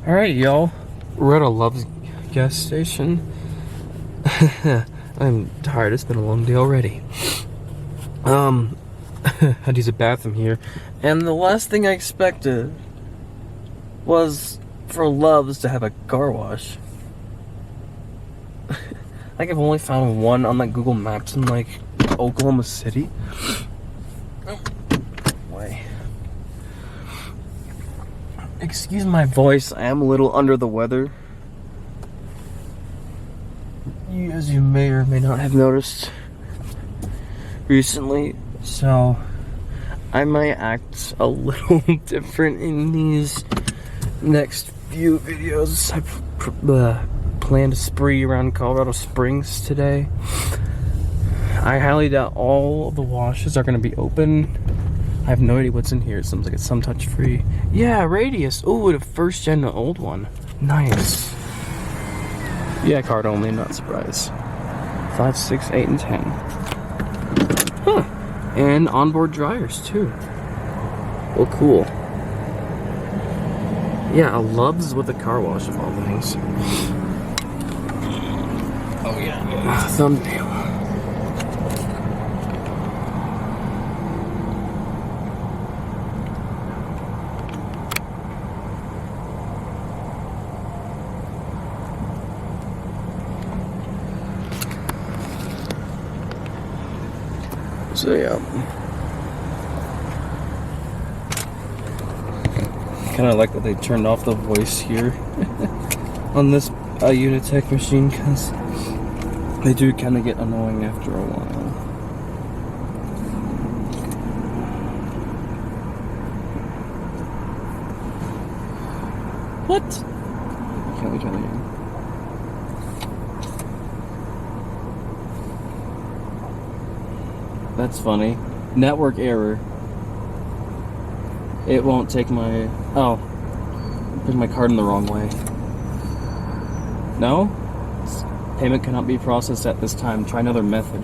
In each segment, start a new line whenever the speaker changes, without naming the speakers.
Alright, y'all. We're at a Love's gas station. I'm tired. It's been a long day already. Had to use a bathroom here. And the last thing I expected was for Love's to have a car wash. I think I've only found one on like Google Maps in like Oklahoma City. Way. Excuse my voice, I am a little under the weather. As you may or may not have noticed recently, so I might act a little different in these next few videos. I planned a spree around Colorado Springs today. I highly doubt all of the washes are going to be open. I have no idea what's in here. It seems like it's some touch free. Yeah, Radius. Ooh, the first gen, the old one. Nice. Yeah, card only, not surprised. 5, 6, 8, and 10. Huh. And onboard dryers, too. Well, cool. Yeah, a Love's with a car wash of all things. Oh, yeah. Thumbnail. So yeah, kind of like that they turned off the voice here on this Unitech machine, because they do kind of get annoying after a while. What? Can't we try that again? That's funny. Network error. It won't take my... Oh. Put my card in the wrong way. No? Payment cannot be processed at this time. Try another method.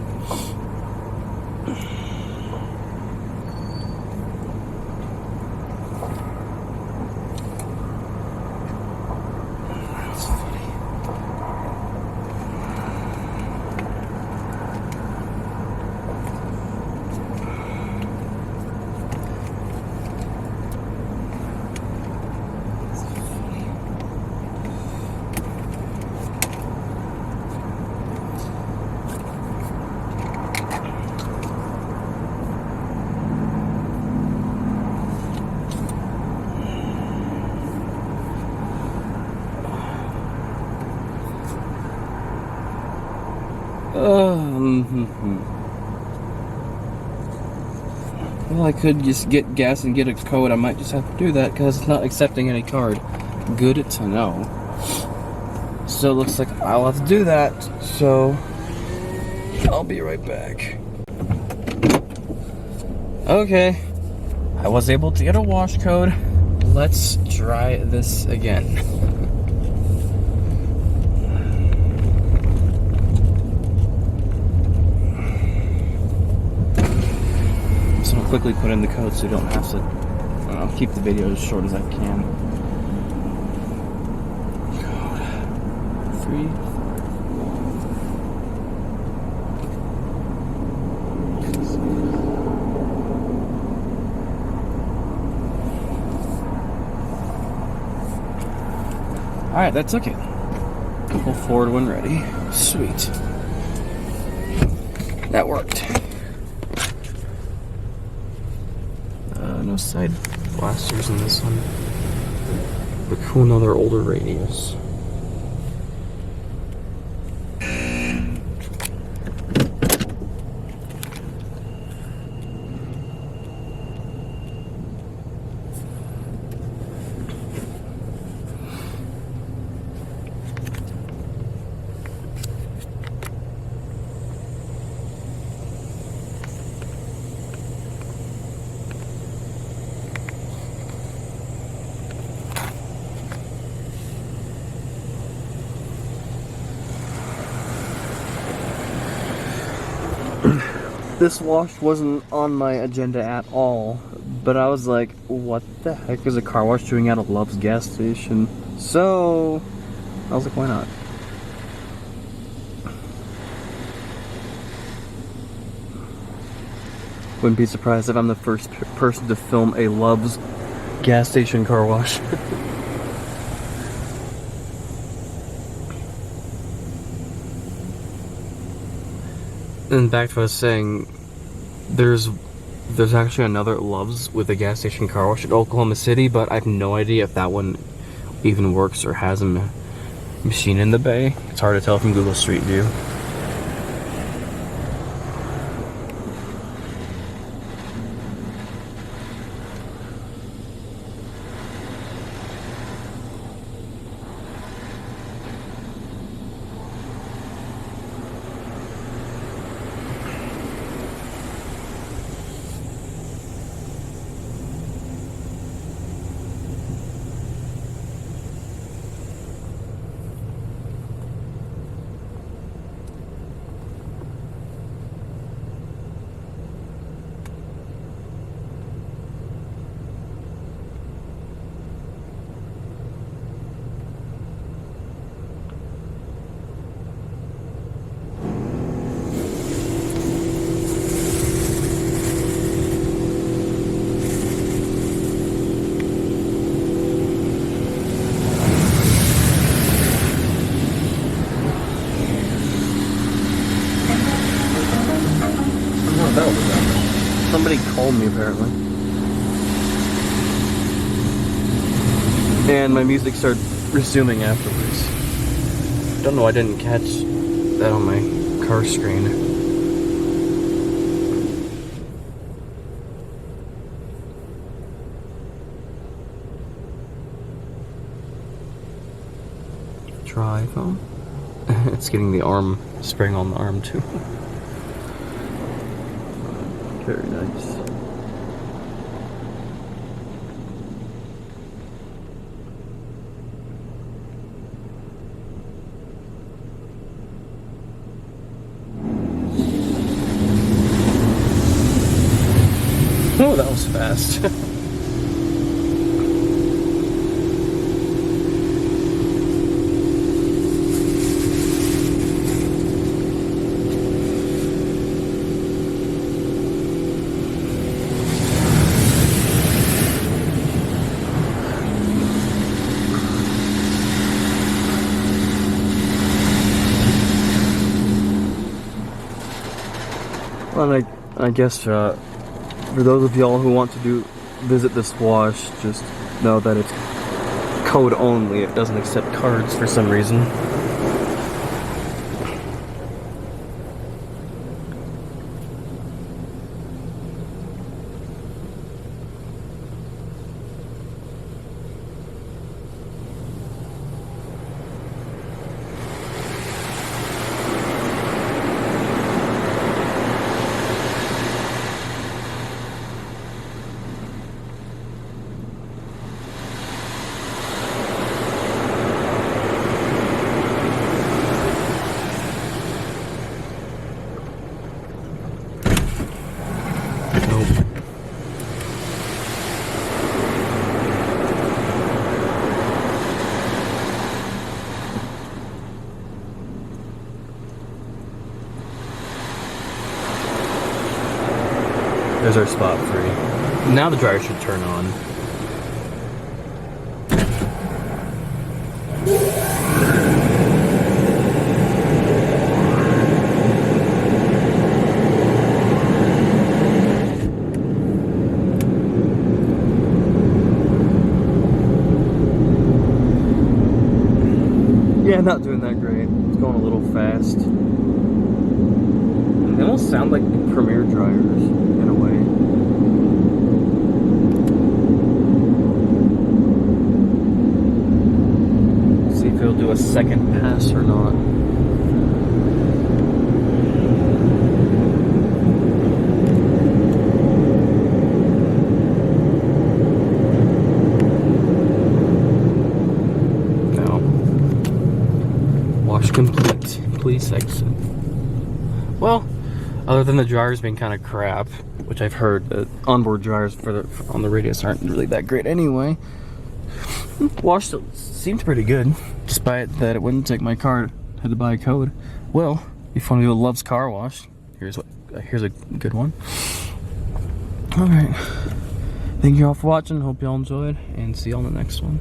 That's funny. Well, I could just get gas and get a code. I might just have to do that because it's not accepting any card. Good to know. So it looks like I'll have to do that. So I'll be right back. Okay. I was able to get a wash code. Let's try this again. Quickly put in the code so you don't have to keep the video as short as I can. Code 3. Alright, that took it. Pull forward when ready. Sweet. That worked. No side blasters in this one. But cool, another older Radius. This wash wasn't on my agenda at all, But I was like, what the heck is a car wash doing at a Love's gas station? So I was like, why not? Wouldn't be surprised if I'm the first person to film a Love's gas station car wash. And back to what I was saying, there's actually another Love's with a gas station car wash in Oklahoma City, but I have no idea if that one even works or has a machine in the bay. It's hard to tell from Google Street View. Somebody called me apparently. And my music started resuming afterwards. Don't know why I didn't catch that on my car screen. Try iPhone. It's getting the arm spring on the arm too. Very nice. Oh, that was fast. Well, I guess for those of y'all who want to visit this wash, just know that it's code only. It doesn't accept cards for some reason. There's our spot free. Now the dryer should turn on. Yeah, not doing that great. It's going a little fast. They almost sound like Premier dryers in a way. Let's see if it'll do a second pass or not. No. Wash complete. Please exit. Well, Other than the dryers being kind of crap, which I've heard that onboard dryers on the Radius aren't really that great anyway. Wash seemed pretty good, despite that it wouldn't take my card. Had to buy a code. Well, if one of you loves car wash, here's a good one. All right. Thank you all for watching. Hope you all enjoyed, and see you all in the next one.